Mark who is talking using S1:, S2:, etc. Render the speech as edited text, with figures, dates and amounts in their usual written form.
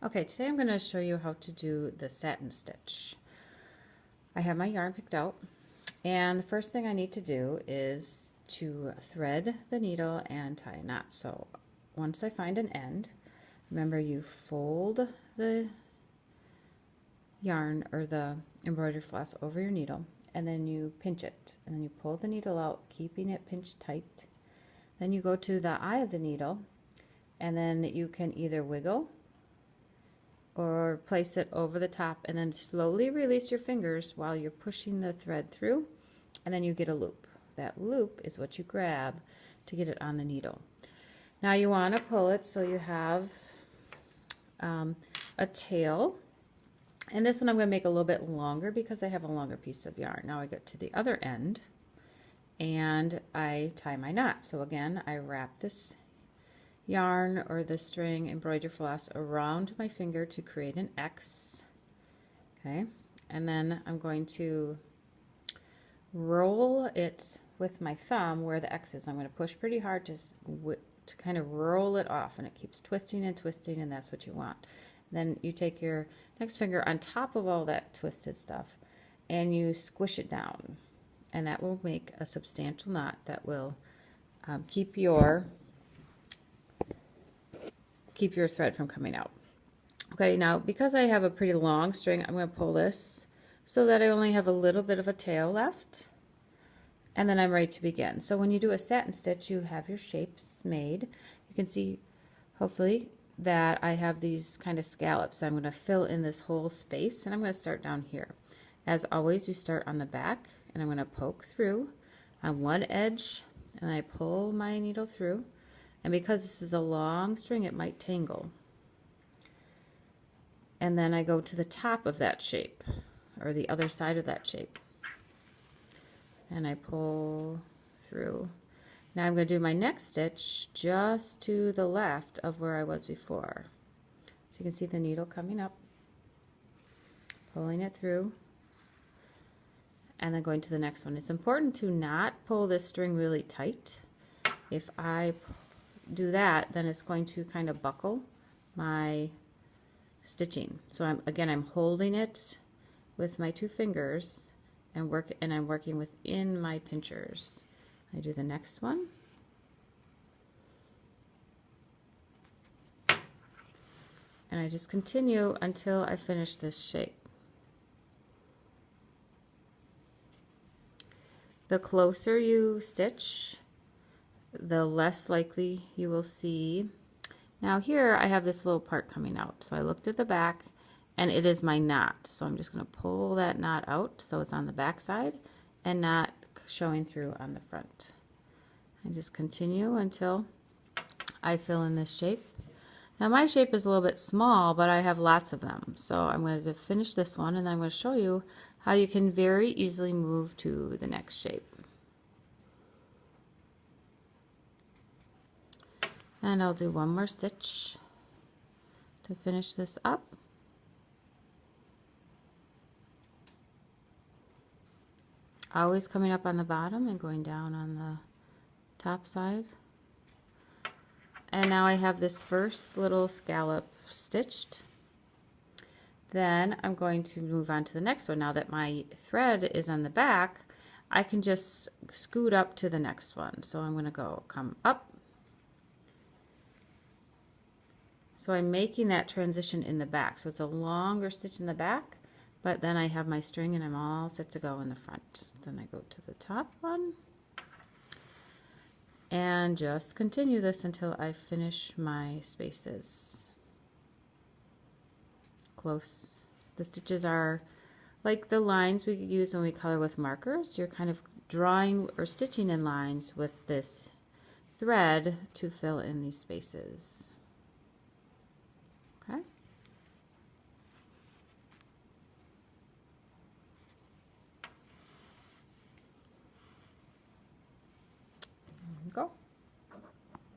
S1: Okay, today I'm going to show you how to do the satin stitch. I have my yarn picked out, and the first thing I need to do is to thread the needle and tie a knot. So once I find an end, remember you fold the yarn or the embroidery floss over your needle, and then you pinch it, and then you pull the needle out, keeping it pinched tight. Then you go to the eye of the needle, and then you can either wiggle or place it over the top and then slowly release your fingers while you're pushing the thread through, and then you get a loop. That loop is what you grab to get it on the needle. Now you want to pull it so you have a tail, and this one I'm going to make a little bit longer because I have a longer piece of yarn. Now I get to the other end and I tie my knot. So again, I wrap this yarn or the string embroidery floss around my finger to create an X. Okay, and then I'm going to roll it with my thumb where the X is. I'm going to push pretty hard to kind of roll it off, and it keeps twisting and twisting, and that's what you want. Then you take your next finger on top of all that twisted stuff and you squish it down, and that will make a substantial knot that will keep your thread from coming out. Okay, now because I have a pretty long string, I'm going to pull this so that I only have a little bit of a tail left, and then I'm ready to begin. So when you do a satin stitch, you have your shapes made. You can see, hopefully, that I have these kind of scallops. I'm going to fill in this whole space, and I'm going to start down here. As always, you start on the back, and I'm going to poke through on one edge, and I pull my needle through. And because this is a long string, it might tangle. And then I go to the top of that shape, or the other side of that shape, and I pull through. Now I'm going to do my next stitch just to the left of where I was before. So you can see the needle coming up, pulling it through, and then going to the next one. It's important to not pull this string really tight. If I do that, then it's going to kind of buckle my stitching. So I'm holding it with my two fingers and I'm working within my pinchers. I do the next one, and I just continue until I finish this shape. The closer you stitch, the less likely you will see. Now here I have this little part coming out, so I looked at the back and it is my knot, so I'm just going to pull that knot out so it's on the back side and not showing through on the front. I just continue until I fill in this shape. Now my shape is a little bit small, but I have lots of them, so I'm going to finish this one, and I'm going to show you how you can very easily move to the next shape. And I'll do one more stitch to finish this up. Always coming up on the bottom and going down on the top side. And now I have this first little scallop stitched. Then I'm going to move on to the next one. Now that my thread is on the back, I can just scoot up to the next one. So I'm going to come up. So I'm making that transition in the back. So it's a longer stitch in the back, but then I have my string and I'm all set to go in the front. Then I go to the top one and just continue this until I finish my spaces. Close. The stitches are like the lines we use when we color with markers. You're kind of drawing or stitching in lines with this thread to fill in these spaces.